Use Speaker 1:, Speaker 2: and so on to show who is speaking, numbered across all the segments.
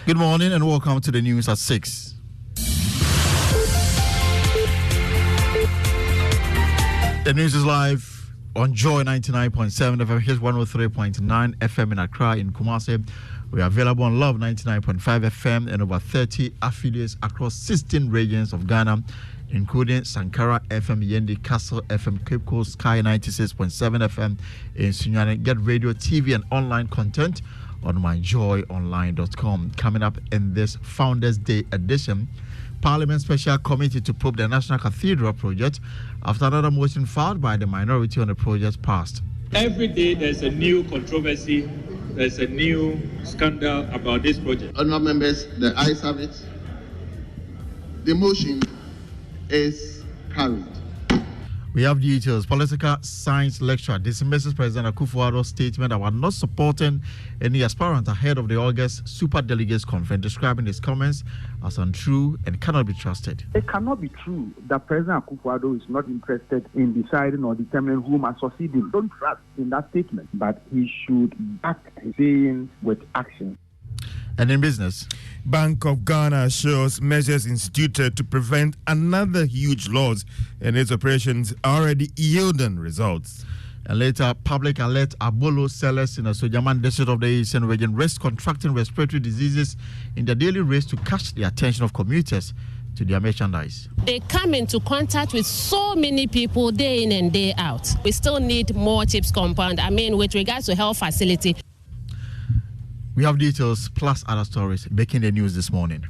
Speaker 1: Good morning and welcome to the news at 6. The news is live on Joy 99.7 FM. Here's 103.9 FM in Accra. In Kumasi, we are available on Love 99.5 FM and over 30 affiliates across 16 regions of Ghana, including Sankara FM, Yendi, Castle FM, Cape Coast, Sky 96.7 FM in Sunyani. Get radio, TV, and online content on myjoyonline.com. Coming up in this Founders Day edition, Parliament Special Committee to probe the National Cathedral project after another motion filed by the minority on the project passed.
Speaker 2: Every day there's a new controversy, there's a new scandal about this project.
Speaker 3: Honourable members, the ayes have it. The motion is carried.
Speaker 1: We have details. Political science lecturer dismisses President Akufo-Addo's statement about not supporting any aspirant ahead of the August Super Delegates Conference, describing his comments as untrue and cannot be trusted.
Speaker 4: It cannot be true that President Akufo-Addo is not interested in deciding or determining who must succeed him. Don't trust in that statement, but he should back his saying with action.
Speaker 1: And in business,
Speaker 5: Bank of Ghana assures measures instituted to prevent another huge loss in its operations already yielding results.
Speaker 1: And later, public alert Abolo sellers in the Sojaman district of the Eastern region risk contracting respiratory diseases in their daily race to catch the attention of commuters to their merchandise.
Speaker 6: They come into contact with so many people day in and day out. We still need more chips compound. With regards to health facility.
Speaker 1: We have details plus other stories making the news this morning.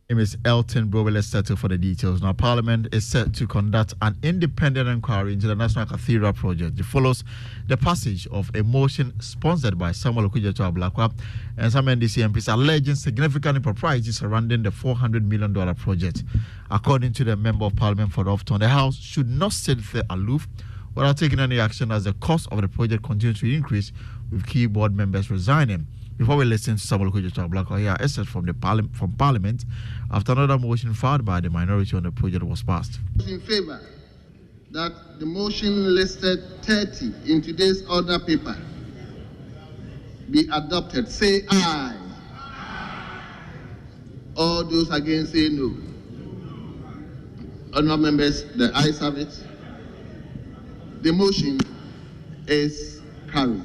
Speaker 1: My name is Elton Browe. Let's settle for the details. Now, Parliament is set to conduct an independent inquiry into the National Cathedral project. It follows the passage of a motion sponsored by Samuel Okudzeto-Ablakwa and some NDC MPs alleging significant improprieties surrounding the $400 million project. According to the Member of Parliament for Ofton, the House should not sit there aloof without taking any action as the cost of the project continues to increase, with key board members resigning. Before we listen to Samuel Okudzeto-Ablakwa, here excerpt from Parliament after another motion filed by the minority on the project was passed.
Speaker 3: In favour that the motion listed 30 in today's order paper be adopted, say aye. All those against say no. Honourable members, the ayes have it. The motion is carried.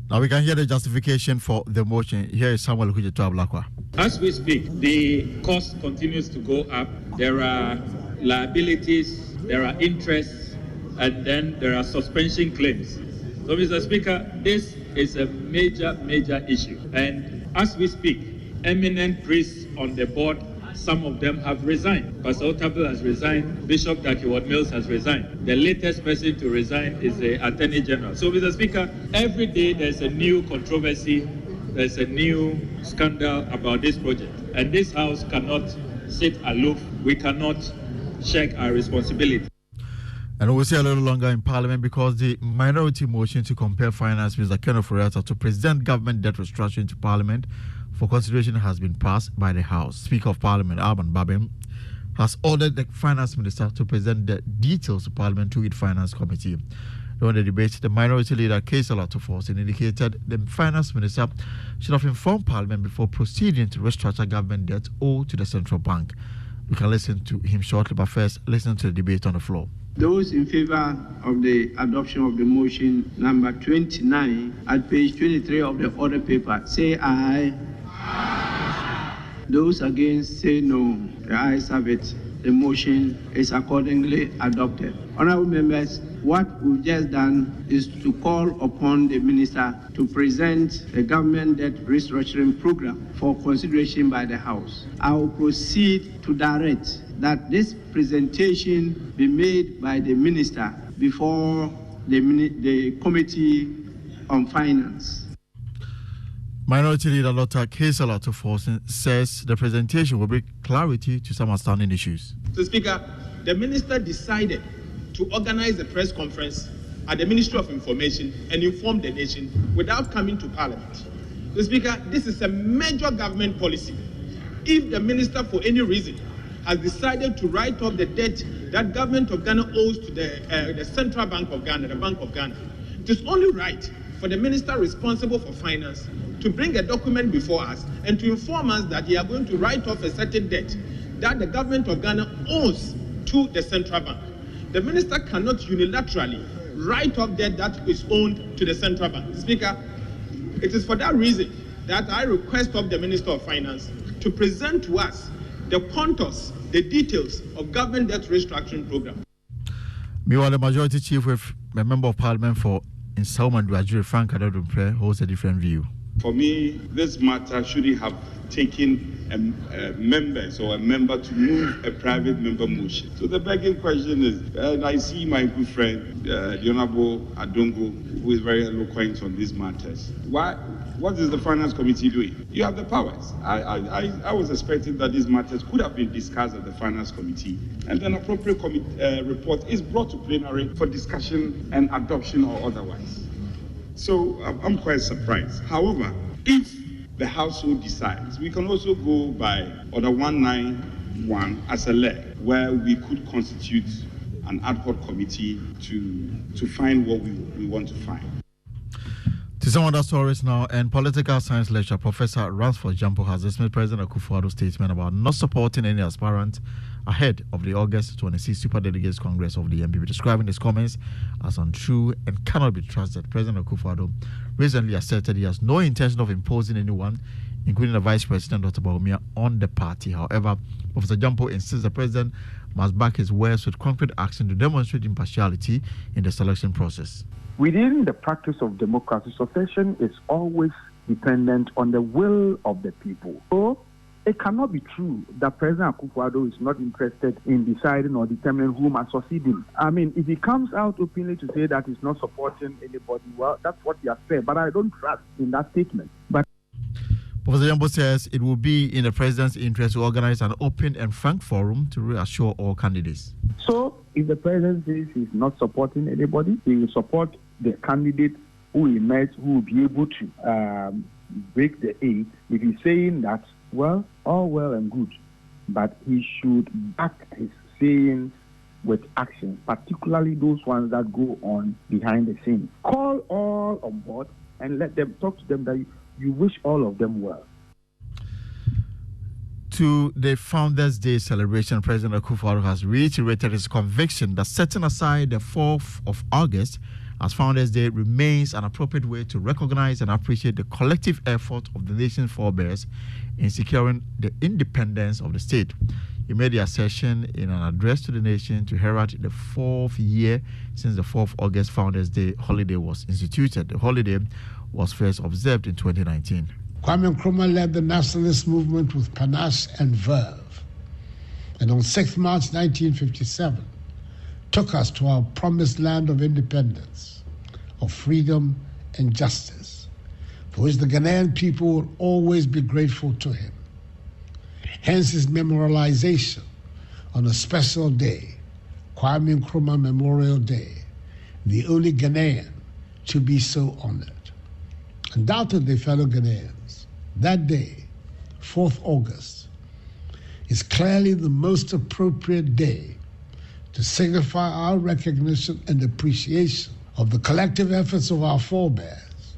Speaker 1: Now we can hear the justification for the motion. Here is Samuel Okudzeto-Ablakwa.
Speaker 2: As we speak, the cost continues to go up. There are liabilities, there are interests, and then there are suspension claims. So, Mr. Speaker, this is a major issue. And as we speak, eminent priests on the board, some of them have resigned. Pastor Otabil has resigned. Bishop Dakiwad Mills has resigned. The latest person to resign is the Attorney General. So, Mr. Speaker, every day there's a new controversy, there's a new scandal about this project. And this House cannot sit aloof. We cannot shirk our responsibility.
Speaker 1: And we'll stay a little longer in Parliament because the minority motion to compel Finance Minister Kenneth Ofori-Atta to present government debt restructuring to Parliament for consideration has been passed by the House. Speaker of Parliament, Alban Babem, has ordered the Finance Minister to present the details to Parliament to its Finance Committee. During the debate, the minority leader, Cathedral, indicated the Finance Minister should have informed Parliament before proceeding to restructure government debt owed to the Central Bank. We can listen to him shortly, but first, listen to the debate on the floor.
Speaker 7: Those in favour of the adoption of the motion number 29 at page 23 of the order paper, say aye. Those against say no. The ayes have it. The motion is accordingly adopted. Honourable members, what we've just done is to call upon the minister to present the government debt restructuring program for consideration by the House. I will proceed to direct that this presentation be made by the minister before the Committee on Finance.
Speaker 1: Minority Leader Dr. Cathedral says the presentation will bring clarity to some outstanding issues.
Speaker 8: Mr. Speaker, the minister decided to organize a press conference at the Ministry of Information and inform the nation without coming to Parliament. Mr. Speaker, this is a major government policy. If the minister, for any reason, has decided to write off the debt that government of Ghana owes to the Central Bank of Ghana, the Bank of Ghana, It is only right for the minister responsible for finance to bring a document before us and to inform us that they are going to write off a certain debt that the government of Ghana owes to the central bank. The minister cannot unilaterally write off debt that is owed to the central bank. Speaker, it is for that reason that I request of the Minister of Finance to present to us the contours, the details of government debt restructuring program.
Speaker 1: Meanwhile, the majority chief with a member of parliament for Insauman Duajure, Frank Adodumpe, holds a different view.
Speaker 9: For me, this matter shouldn't have taken members or a member to move a private member motion. So the begging question is, and I see my good friend, the Honorable Adongo, who is very eloquent on these matters. What is the Finance Committee doing? You have the powers. I was expecting that these matters could have been discussed at the Finance Committee, and then appropriate report is brought to plenary for discussion and adoption or otherwise. So I'm quite surprised. However, if the household decides, we can also go by Order 191 as a leg, where we could constitute an ad hoc committee to find what we want to find.
Speaker 1: To some other stories now, and political science lecturer Professor Ransford Jampo has dismissed President Akufo-Addo's statement about not supporting any aspirant ahead of the August 26 Super Delegates Congress of the MPP, describing his comments as untrue and cannot be trusted. President Akufo-Addo recently asserted he has no intention of imposing anyone, including the Vice President Dr. Bawumia, on the party. However, Professor Jampo insists the President must back his words with concrete action to demonstrate impartiality in the selection process.
Speaker 4: Within the practice of democracy, succession is always dependent on the will of the people. So it cannot be true that President Akufo-Addo is not interested in deciding or determining who must succeed him. I mean, if he comes out openly to say that he's not supporting anybody, well, that's what he has said. But I don't trust in that statement. But
Speaker 1: Professor Jambo says it will be in the President's interest to organize an open and frank forum to reassure all candidates.
Speaker 4: So if the President says he's not supporting anybody, he will support the candidate who emerge, who will be able to break the eight. If he's saying that, well, all well and good, but he should back his sayings with action, particularly those ones that go on behind the scenes. Call all on board and let them talk to them that you wish all of them well.
Speaker 1: To the Founders' Day celebration, President Akufo-Addo has reiterated his conviction that setting aside the 4th of August as Founders' Day remains an appropriate way to recognize and appreciate the collective effort of the nation's forebears in securing the independence of the state. He made the assertion in an address to the nation to herald the 4th year since the 4th August Founders' Day holiday was instituted. The holiday was first observed in 2019.
Speaker 10: Kwame Nkrumah led the nationalist movement with panache and verve, and on 6 March 1957, took us to our promised land of independence, of freedom and justice, for which the Ghanaian people will always be grateful to him. Hence his memorialization on a special day, Kwame Nkrumah Memorial Day, the only Ghanaian to be so honored. Undoubtedly, fellow Ghanaians, that day, 4th August, is clearly the most appropriate day to signify our recognition and appreciation of the collective efforts of our forebears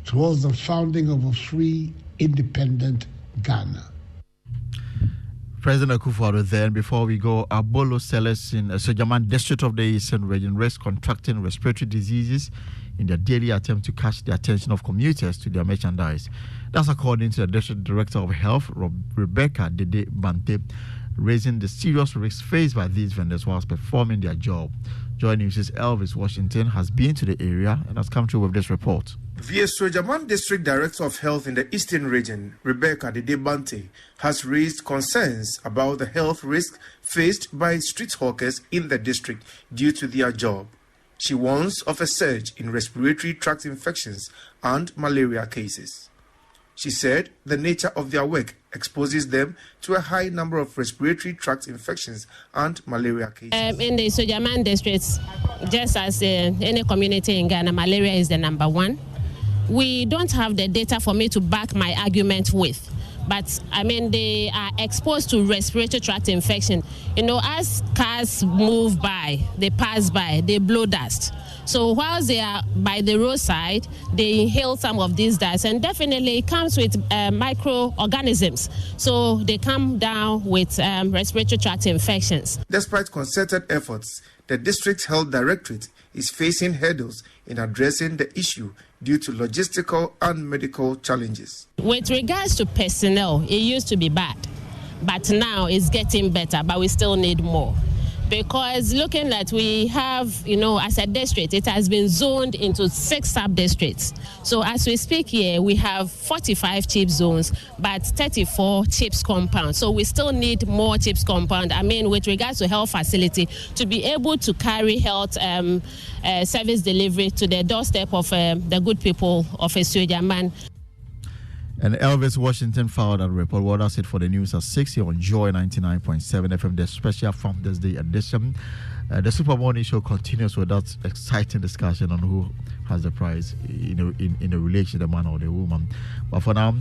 Speaker 10: towards the founding of a free, independent Ghana.
Speaker 1: President Akufo-Addo then, before we go, Abolo sellers in Sojaman district of the Eastern region risk contracting respiratory diseases in their daily attempt to catch the attention of commuters to their merchandise. That's according to the District Director of Health, Rebecca Dede Bante, raising the serious risks faced by these vendors whilst performing their job. Joining News' Elvis Washington has been to the area and has come through with this report.
Speaker 11: The Sojaman District Director of Health in the Eastern Region, Rebecca Dede Bante, has raised concerns about the health risks faced by street hawkers in the district due to their job. She warns of a surge in respiratory tract infections and malaria cases. She said the nature of their work exposes them to a high number of respiratory tract infections and malaria cases.
Speaker 6: In the Sojaman district, just as any community in Ghana, malaria is the number one. We don't have the data for me to back my argument with. But, I mean, they are exposed to respiratory tract infection. as cars move by, they pass by, they blow dust. So whilst they are by the roadside, they inhale some of these dust, and definitely it comes with microorganisms. So they come down with respiratory tract infections.
Speaker 11: Despite concerted efforts, the District Health Directorate is facing hurdles in addressing the issue due to logistical and medical challenges.
Speaker 6: With regards to personnel, it used to be bad, but now it's getting better, but we still need more. Because looking at, we have, as a district, it has been zoned into 6 sub-districts. So as we speak here, we have 45 CHIPS zones, but 34 CHIPS compounds. So we still need more CHIPS compound. With regards to health facility, to be able to carry health service delivery to the doorstep of the good people of Esuajaman.
Speaker 1: And Elvis Washington filed a report. Well, that's it for the news at 6 here on Joy 99.7 FM, the special Founders Day edition. The Super Morning Show continues with that exciting discussion on who has the prize in a relation to the man or the woman. But for now,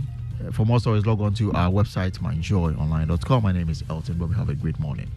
Speaker 1: for more stories, log on to our website, myjoyonline.com. My name is Elton, but we have a great morning.